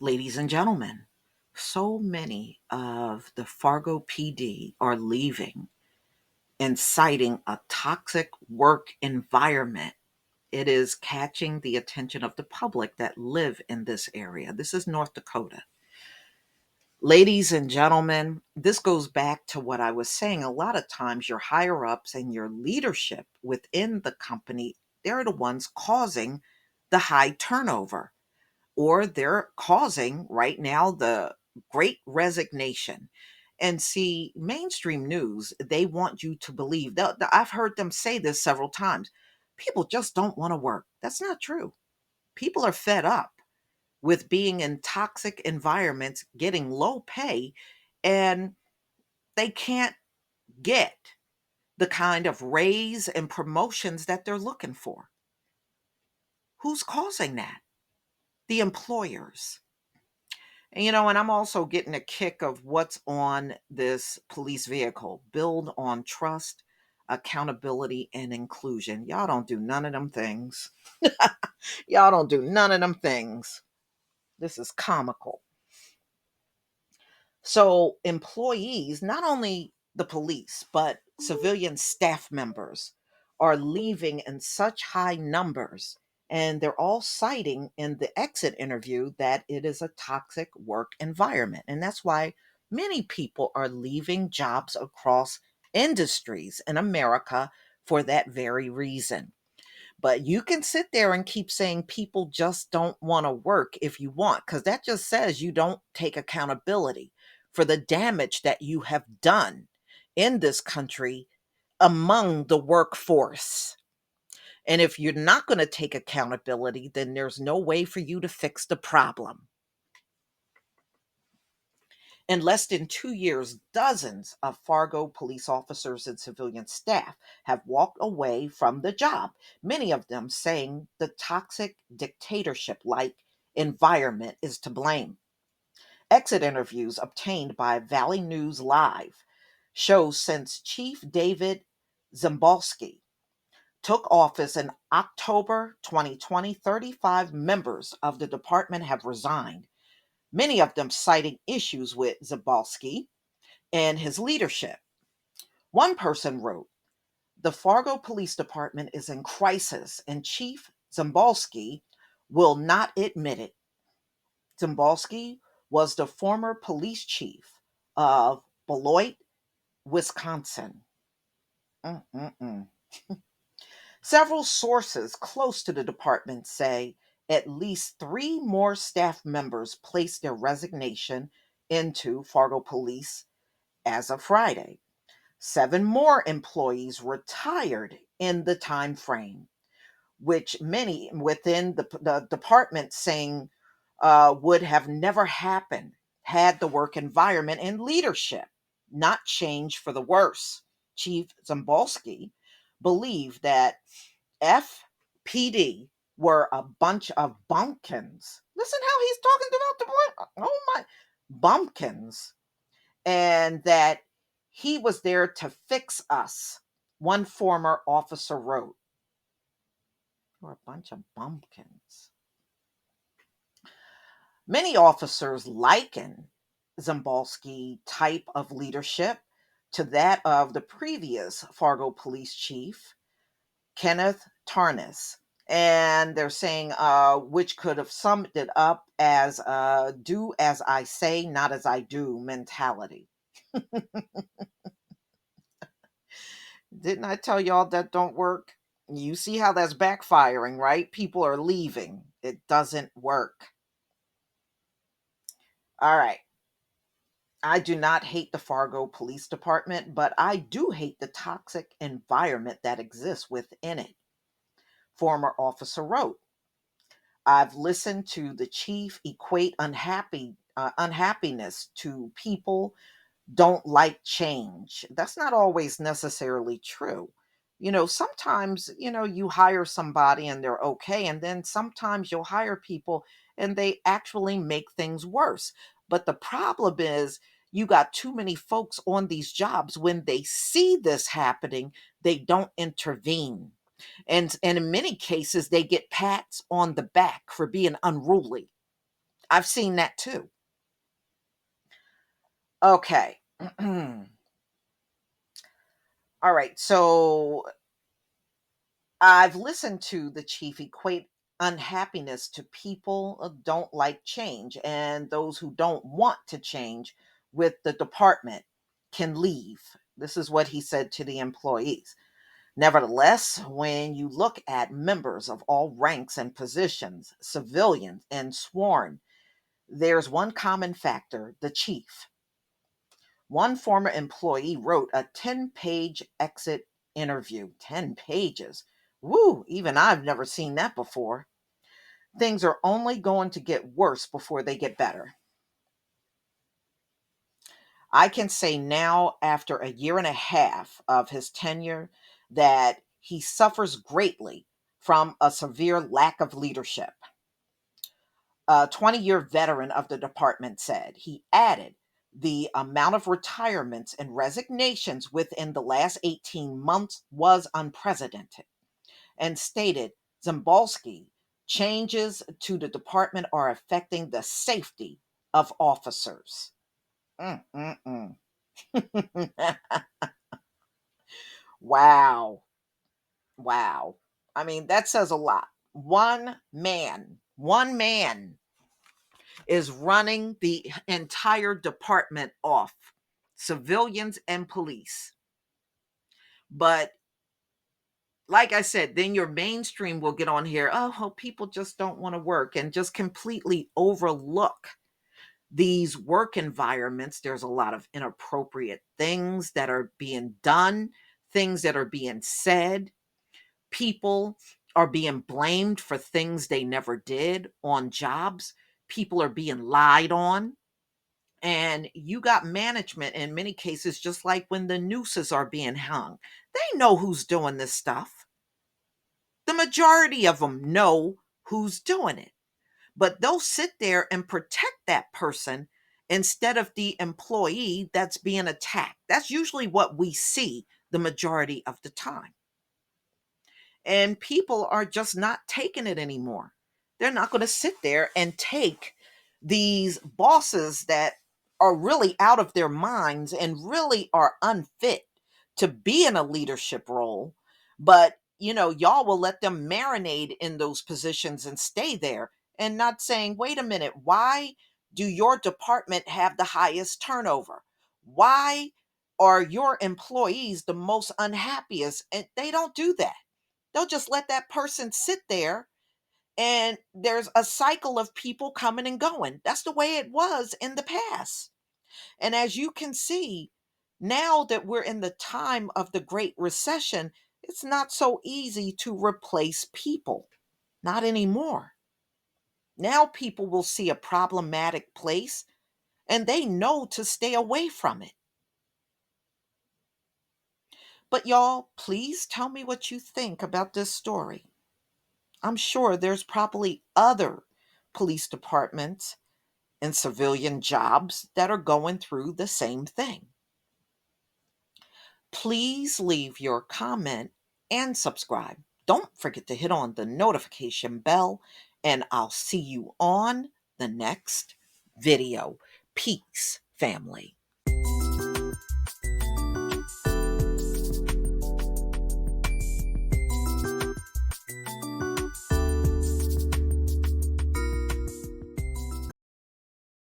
Ladies and gentlemen, so many of the Fargo PD are leaving and citing a toxic work environment. It is catching the attention of the public that live in this area. This is North Dakota. Ladies and gentlemen, this goes back to what I was saying. A lot of times, your higher ups and your leadership within the company, they're the ones causing the high turnover, or they're causing right now the great resignation. And see, mainstream news, they want you to believe that. I've heard them say this several times. People just don't want to work. That's not true. People are fed up with being in toxic environments, getting low pay, and they can't get the kind of raise and promotions that they're looking for. Who's causing that? The employers. And I'm also getting a kick of what's on this police vehicle. Build on trust, accountability, and inclusion. Y'all don't do none of them things. Y'all don't do none of them things. This is comical. So, employees, not only the police, but civilian staff members are leaving in such high numbers. And they're all citing in the exit interview that it is a toxic work environment. And that's why many people are leaving jobs across industries in America for that very reason. But you can sit there and keep saying people just don't want to work if you want, because that just says you don't take accountability for the damage that you have done in this country among the workforce. And if you're not going to take accountability, then there's no way for you to fix the problem. In less than 2 years, dozens of Fargo police officers and civilian staff have walked away from the job, many of them saying the toxic dictatorship like environment is to blame. Exit interviews obtained by Valley News Live show since Chief David Zambalski took office in October 2020, 35 members of the department have resigned, many of them citing issues with Zabalski and his leadership. One person wrote, "The Fargo Police Department is in crisis, and Chief Zambalski will not admit it." Zambalski was the former police chief of Beloit, Wisconsin. Mm-mm-mm. Several sources close to the department say at least three more staff members placed their resignation into Fargo Police as of Friday. Seven more employees retired in the time frame, which many within the department saying would have never happened had the work environment and leadership not changed for the worse. Chief Zambalski believed that FPD were a bunch of bumpkins. Listen how he's talking about the oh my bumpkins, and that he was there to fix us. One former officer wrote, "We're a bunch of bumpkins." Many officers liken Zambalski type of leadership to that of the previous Fargo police chief, Kenneth Tarnas. And they're saying, which could have summed it up as do as I say, not as I do mentality. Didn't I tell y'all that don't work? You see how that's backfiring, right? People are leaving. It doesn't work. All right. I do not hate the Fargo Police Department, but I do hate the toxic environment that exists within it. Former officer wrote, "I've listened to the chief equate unhappiness to people don't like change. That's not always necessarily true. Sometimes, you hire somebody and they're okay. And then sometimes you'll hire people and they actually make things worse. But the problem is, you got too many folks on these jobs. When they see this happening, they don't intervene. And in many cases, they get pats on the back for being unruly. I've seen that too. Okay. All right. So I've listened to the chief equate unhappiness to people don't like change, and those who don't want to change with the department can leave. This is what he said to the employees. Nevertheless, when you look at members of all ranks and positions, civilians and sworn, there's one common factor: the chief. One former employee wrote a 10-page exit interview. 10 pages. Woo, even I've never seen that before. Things are only going to get worse before they get better. I can say now, after a year and a half of his tenure, that he suffers greatly from a severe lack of leadership. A 20-year veteran of the department said. He added, the amount of retirements and resignations within the last 18 months was unprecedented, and stated Zambalski, changes to the department are affecting the safety of officers. Mm, mm, mm. Wow. Wow. I mean, that says a lot. One man is running the entire department off, civilians and police. But like I said, then your mainstream will get on here. Oh, well, people just don't want to work and just completely overlook these work environments. There's a lot of inappropriate things that are being done, things that are being said. People are being blamed for things they never did on jobs. People are being lied on. And you got management in many cases, just like when the nooses are being hung. They know who's doing this stuff. The majority of them know who's doing it, but they'll sit there and protect that person instead of the employee that's being attacked. That's usually what we see the majority of the time. And people are just not taking it anymore. They're not going to sit there and take these bosses that are really out of their minds and really are unfit to be in a leadership role. But, y'all will let them marinate in those positions and stay there, and not saying, wait a minute, why do your department have the highest turnover? Why are your employees the most unhappiest? And they don't do that. They'll just let that person sit there, and there's a cycle of people coming and going. That's the way it was in the past. And as you can see, now that we're in the time of the Great Recession, it's not so easy to replace people. Not anymore. Now people will see a problematic place and they know to stay away from it. But y'all, please tell me what you think about this story. I'm sure there's probably other police departments and civilian jobs that are going through the same thing. Please leave your comment and subscribe. Don't forget to hit on the notification bell, and I'll see you on the next video. Peace, family.